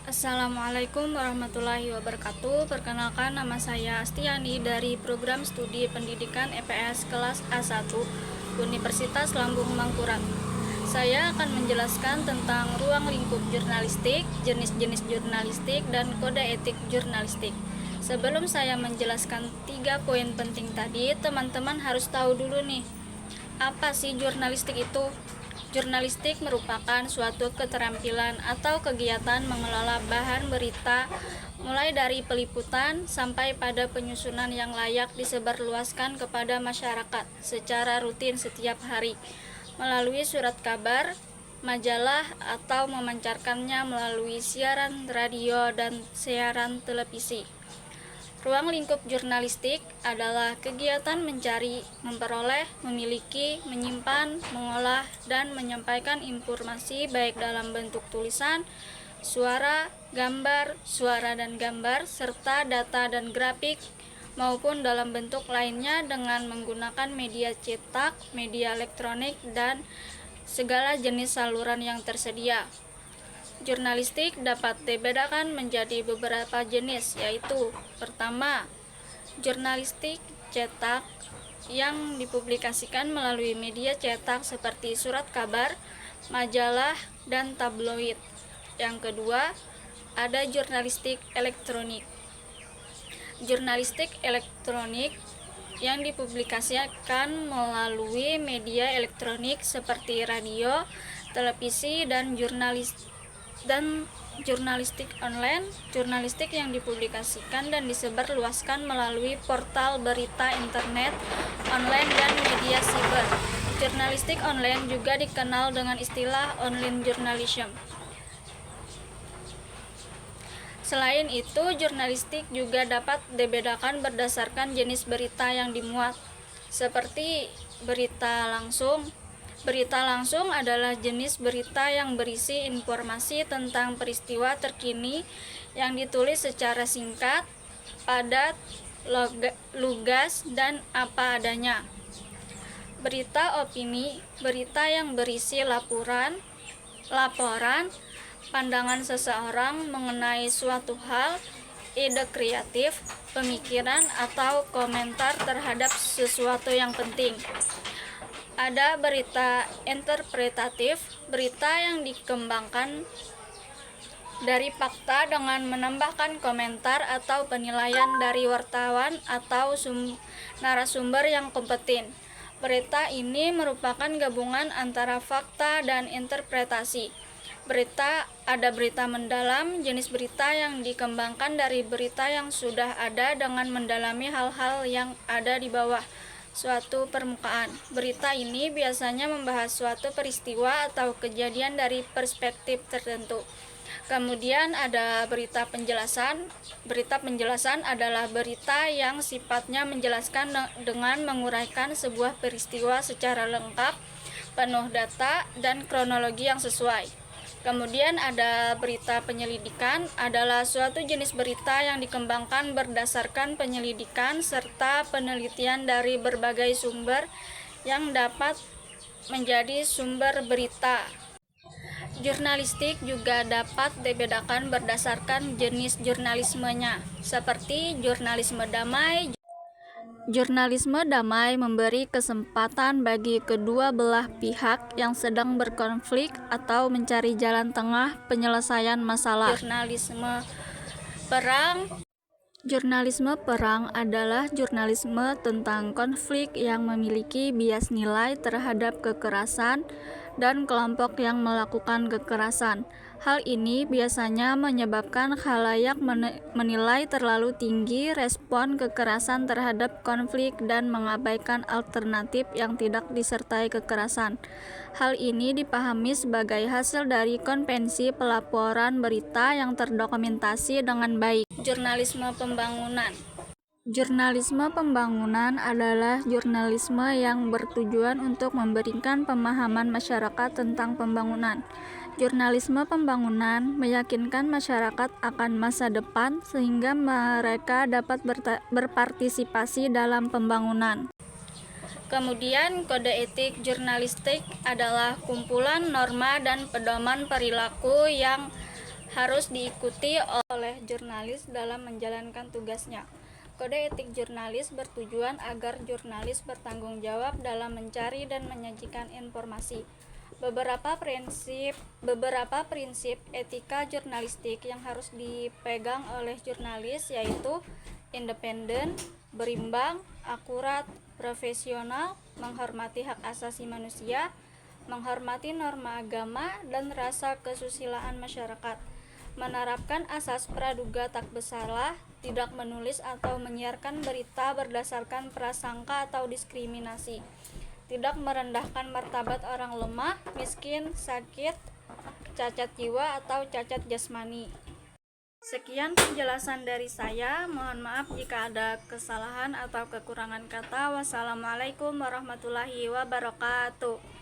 Assalamualaikum warahmatullahi wabarakatuh. Perkenalkan, nama saya Astiani dari Program Studi Pendidikan EPS kelas A1 Universitas Lambung Mangkurat. Saya akan menjelaskan tentang ruang lingkup jurnalistik, jenis-jenis jurnalistik, dan kode etik jurnalistik. Sebelum saya menjelaskan 3 poin penting tadi, teman-teman harus tahu dulu nih, apa sih jurnalistik itu? Jurnalistik merupakan suatu keterampilan atau kegiatan mengelola bahan berita mulai dari peliputan sampai pada penyusunan yang layak disebarluaskan kepada masyarakat secara rutin setiap hari melalui surat kabar, majalah, atau memancarkannya melalui siaran radio dan siaran televisi. Ruang lingkup jurnalistik adalah kegiatan mencari, memperoleh, memiliki, menyimpan, mengolah, dan menyampaikan informasi baik dalam bentuk tulisan, suara, dan gambar, serta data dan grafik, maupun dalam bentuk lainnya dengan menggunakan media cetak, media elektronik, dan segala jenis saluran yang tersedia. Jurnalistik dapat dibedakan menjadi beberapa jenis, yaitu: pertama, jurnalistik cetak yang dipublikasikan melalui media cetak seperti surat kabar, majalah, dan tabloid. Yang kedua, ada jurnalistik elektronik. Jurnalistik elektronik yang dipublikasikan melalui media elektronik seperti radio, televisi, dan jurnalistik online, jurnalistik yang dipublikasikan dan disebarluaskan melalui portal berita internet, online, dan media siber. Jurnalistik online juga dikenal dengan istilah online journalism. Selain itu, jurnalistik juga dapat dibedakan berdasarkan jenis berita yang dimuat, seperti berita langsung. Berita langsung adalah jenis berita yang berisi informasi tentang peristiwa terkini yang ditulis secara singkat, padat, lugas, dan apa adanya. Berita opini, berita yang berisi laporan, pandangan seseorang mengenai suatu hal, ide kreatif, pemikiran, atau komentar terhadap sesuatu yang penting. Ada berita interpretatif, berita yang dikembangkan dari fakta dengan menambahkan komentar atau penilaian dari wartawan atau narasumber yang kompeten. Berita ini merupakan gabungan antara fakta dan interpretasi. Ada berita mendalam, jenis berita yang dikembangkan dari berita yang sudah ada dengan mendalami hal-hal yang ada di bawah suatu permukaan. Berita ini biasanya membahas suatu peristiwa atau kejadian dari perspektif tertentu. Kemudian ada berita penjelasan. Berita penjelasan adalah berita yang sifatnya menjelaskan dengan menguraikan sebuah peristiwa secara lengkap, penuh data dan kronologi yang sesuai. Kemudian ada berita penyelidikan, adalah suatu jenis berita yang dikembangkan berdasarkan penyelidikan serta penelitian dari berbagai sumber yang dapat menjadi sumber berita. Jurnalistik juga dapat dibedakan berdasarkan jenis jurnalismenya, seperti jurnalisme damai. Jurnalisme damai memberi kesempatan bagi kedua belah pihak yang sedang berkonflik atau mencari jalan tengah penyelesaian masalah. Jurnalisme perang adalah jurnalisme tentang konflik yang memiliki bias nilai terhadap kekerasan dan kelompok yang melakukan kekerasan. Hal ini biasanya menyebabkan khalayak menilai terlalu tinggi respon kekerasan terhadap konflik dan mengabaikan alternatif yang tidak disertai kekerasan. Hal ini dipahami sebagai hasil dari konvensi pelaporan berita yang terdokumentasi dengan baik. Jurnalisme pembangunan. Jurnalisme pembangunan adalah jurnalisme yang bertujuan untuk memberikan pemahaman masyarakat tentang pembangunan. Jurnalisme pembangunan meyakinkan masyarakat akan masa depan sehingga mereka dapat berpartisipasi dalam pembangunan. Kemudian, kode etik jurnalistik adalah kumpulan norma dan pedoman perilaku yang harus diikuti oleh jurnalis dalam menjalankan tugasnya. Kode etik jurnalis bertujuan agar jurnalis bertanggung jawab dalam mencari dan menyajikan informasi. Beberapa prinsip etika jurnalistik yang harus dipegang oleh jurnalis yaitu independen, berimbang, akurat, profesional, menghormati hak asasi manusia, menghormati norma agama, dan rasa kesusilaan masyarakat. Menerapkan asas praduga tak bersalah, tidak menulis atau menyiarkan berita berdasarkan prasangka atau diskriminasi, tidak merendahkan martabat orang lemah, miskin, sakit, cacat jiwa, atau cacat jasmani. Sekian penjelasan dari saya. Mohon maaf jika ada kesalahan atau kekurangan kata. Wassalamualaikum warahmatullahi wabarakatuh.